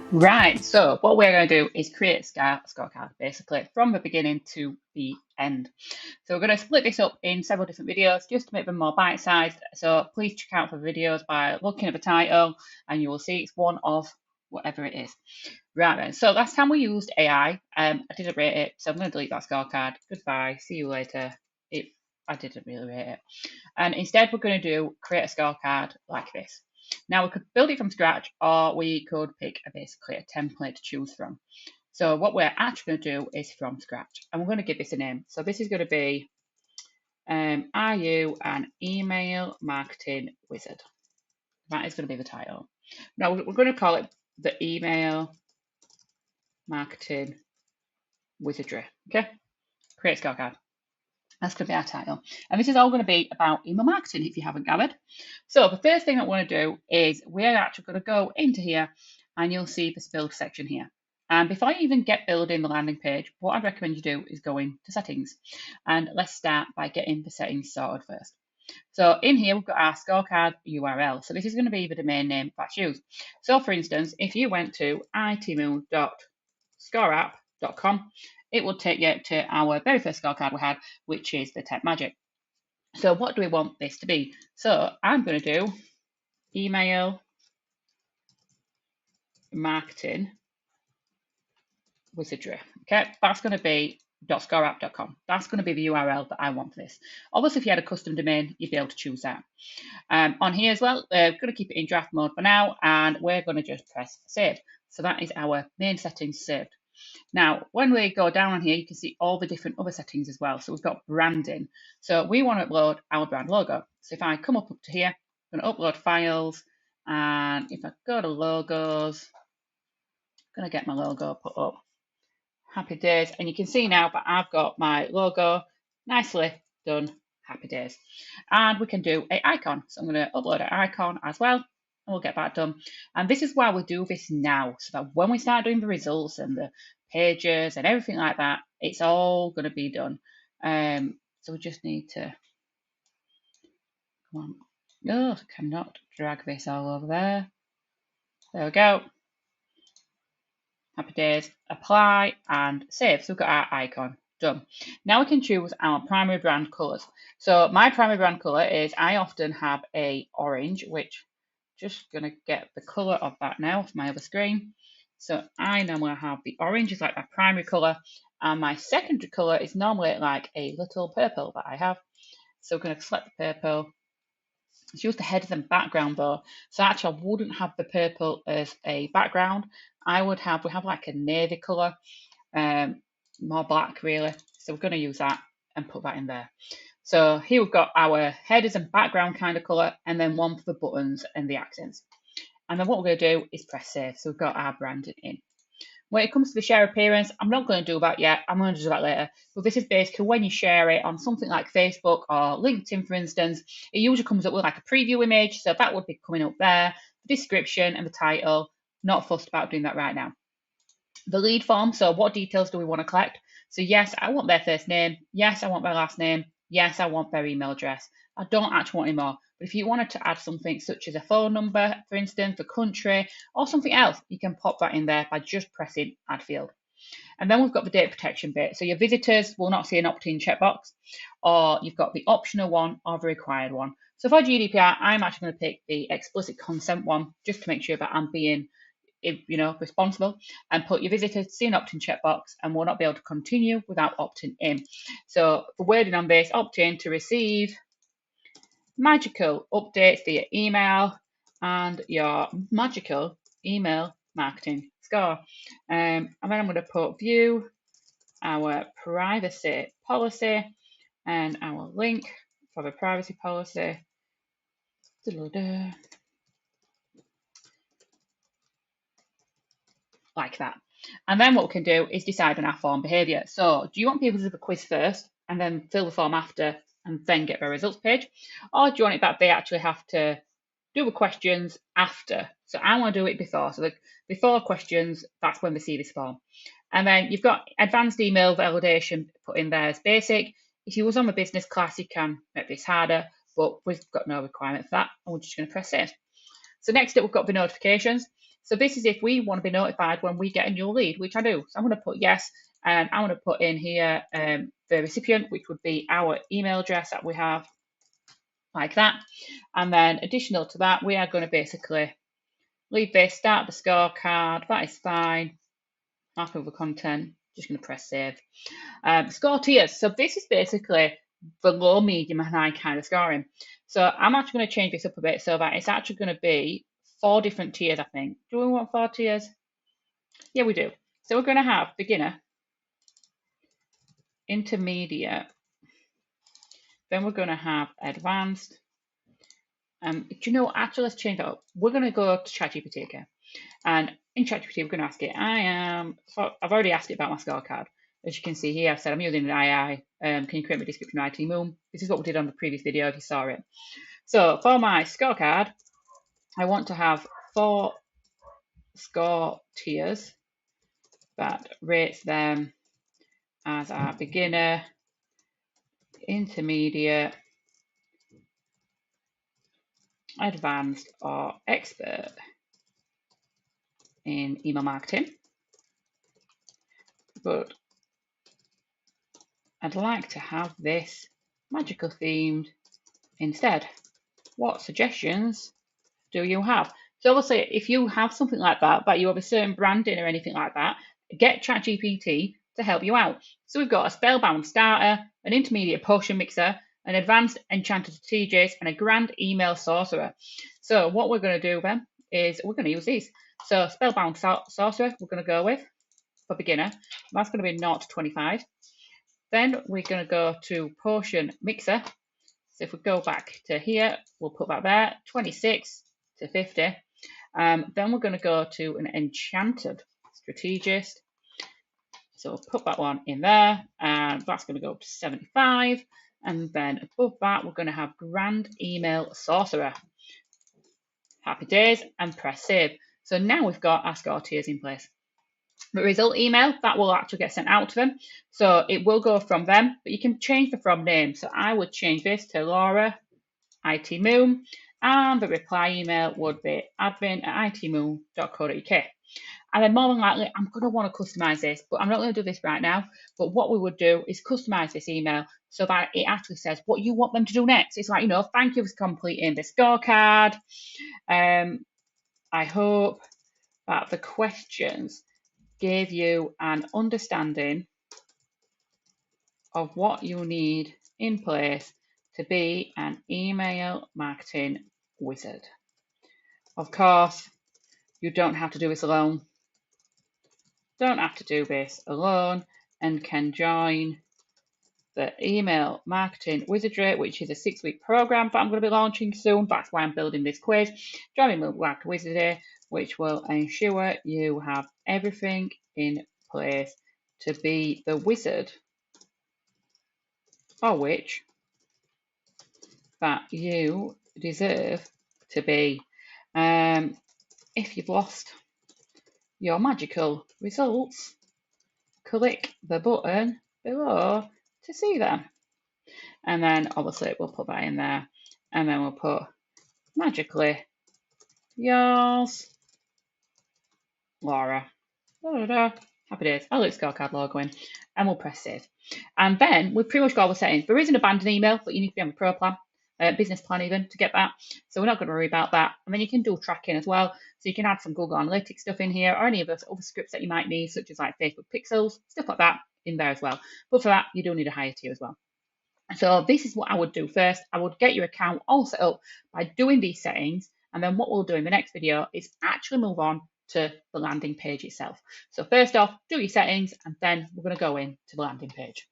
Right, so what we're going to do is create a scorecard basically from the beginning to the end. So we're going to split this up in several different videos just to make them more bite-sized. So please check out the videos by looking at the title and you will see it's one of whatever it is. Right then, so last time we used AI, I didn't rate it, so I'm going to delete that scorecard. Goodbye, see you later. I didn't really rate it. And instead we're going to create a scorecard like this. Now we could build it from scratch or we could pick basically a template to choose from. So what we're actually going to do is from scratch and we're going to give this a name. So this is going to be Are you an email marketing wizard? That is going to be the title. Now we're going to call it the email marketing wizardry. Okay, create scorecard. That's going to be our title. And this is all going to be about email marketing if you haven't gathered. So the first thing I want to do is we're actually going to go into here and you'll see this build section here. And before you even get building the landing page, what I'd recommend you do is go into settings. And let's start by getting the settings sorted first. So in here, we've got our scorecard URL. So this is going to be the domain name that's used. So for instance, if you went to itmoon.scoreapp.com, it will take you to our very first scorecard we had, which is the Tech Magic. So what do we want this to be? So I'm going to do email marketing wizardry. Okay, that's going to be .scoreapp.com. That's going to be the URL that I want for this. Obviously, if you had a custom domain, you'd be able to choose that. On here as well, we're going to keep it in draft mode for now, and we're going to just press save. So that is our main settings saved. Now, when we go down on here, you can see all the different other settings as well. So we've got branding. So we want to upload our brand logo. So if I come up to here, I'm going to upload files. And if I go to logos, I'm going to get my logo put up. Happy days. And you can see now that I've got my logo nicely done. Happy days. And we can do an icon. So I'm going to upload an icon as well. And we'll get that done. And this is why we do this now, so that when we start doing the results and the pages and everything like that, it's all going to be done. So we just need to, come on. Oh, I cannot drag this all over there. There we go. Happy days. Apply and save. So we've got our icon. Done. Now we can choose our primary brand colours. So my primary brand colour is, I often have a orange, which just going to get the colour of that now off my other screen. So I normally have the orange is like my primary colour, and my secondary colour is normally like a little purple that I have. So we're going to select the purple. It's used the headers and background though. So actually I wouldn't have the purple as a background. We have like a navy colour, more black really. So we're going to use that and put that in there. So here we've got our headers and background kind of colour, and then one for the buttons and the accents. And then what we're going to do is press save. So we've got our branding in. When it comes to the share appearance, I'm not going to do that yet. I'm going to do that later. But this is basically when you share it on something like Facebook or LinkedIn, for instance, it usually comes up with like a preview image. So that would be coming up there, the description and the title. Not fussed about doing that right now. The lead form, so what details do we want to collect? So yes, I want their first name. Yes, I want their last name. Yes, I want their email address. I don't actually want any more. But if you wanted to add something such as a phone number, for instance, the country, or something else, you can pop that in there by just pressing add field. And then we've got the data protection bit. So your visitors will not see an opt-in checkbox, or you've got the optional one or the required one. So for GDPR, I'm actually going to pick the explicit consent one just to make sure that I'm being responsible, and put your visitors to see an opt-in checkbox and will not be able to continue without opting in. So the wording on this, opt in to receive magical updates via email and your magical email marketing score. And then I'm going to put view our privacy policy and our link for the privacy policy. Like that. And then what we can do is decide on our form behaviour. So do you want people to do the quiz first and then fill the form after and then get the results page? Or do you want it that they actually have to do the questions after? So I want to do it before. So the before questions, that's when they see this form. And then you've got advanced email validation put in there as basic. If you was on the business class, you can make this harder, but we've got no requirement for that. And we're just going to press save. So next up, we've got the notifications. So this is if we want to be notified when we get a new lead, which I do. So I'm going to put yes, and I'm going to put in here the recipient, which would be our email address that we have, like that. And then additional to that, we are going to basically leave this, start the scorecard. That is fine. Happy with the content. Just going to press save. Score tiers. So this is basically the low, medium, and high kind of scoring. So I'm actually going to change this up a bit so that it's actually going to be 4 different tiers, I think. Do we want 4 tiers? Yeah, we do. So we're going to have beginner, intermediate, then we're going to have advanced. Do you know, actually, let's change that up. We're going to go to ChatGPT again. And in ChatGPT, we're going to ask it, I've already asked it about my scorecard. As you can see here, I've said I'm using an AI. Can you create my description of IT Moon? This is what we did on the previous video if you saw it. So for my scorecard, I want to have 4 score tiers that rates them as a beginner, intermediate, advanced, or expert in email marketing. But I'd like to have this magical themed instead. What suggestions do you have? So obviously, if you have something like that, but you have a certain branding or anything like that, get ChatGPT to help you out. So we've got a spellbound starter, an intermediate potion mixer, an advanced enchanted strategist, and a grand email sorcerer. So what we're going to do then is we're going to use these. So spellbound sorcerer, we're going to go with for beginner. That's going to be 0 to 25. Then we're going to go to potion mixer. So if we go back to here, we'll put that there, 26 to 50. Then we're going to go to an enchanted strategist. So we'll put that one in there, and that's going to go up to 75. And then above that, we're going to have grand email sorcerer. Happy days, and press save. So now we've got our score tiers in place. The result email, that will actually get sent out to them. So it will go from them, but you can change the from name. So I would change this to Laura, IT Moon, and the reply email would be admin@itmoon.co.uk. And then more than likely, I'm going to want to customize this, but I'm not going to do this right now. But what we would do is customize this email so that it actually says what you want them to do next. It's like, you know, thank you for completing the scorecard. I hope that the questions gave you an understanding of what you need in place to be an email marketing wizard. Of course, you don't have to do this alone. Don't have to do this alone, and can join the email marketing wizardry, which is a 6-week program that I'm going to be launching soon. That's why I'm building this quiz. Join email marketing wizardry, which will ensure you have everything in place to be the wizard for which that you deserve to be. If you've lost your magical results, click the button below to see them. And then obviously we'll put that in there, and then we'll put magically yours, Laura. Happy days. I'll leave scorecard logo in, and we'll press save. And then we've pretty much got all the settings. There is an abandoned email, but you need to be on the pro plan, business plan even, to get that. So we're not going to worry about that. And then you can do tracking as well. So you can add some Google Analytics stuff in here, or any of those other scripts that you might need, such as like Facebook Pixels, stuff like that in there as well. But for that, you do need a higher tier as well. So this is what I would do first. I would get your account all set up by doing these settings. And then what we'll do in the next video is actually move on to the landing page itself. So first off, do your settings, and then we're going to go into the landing page.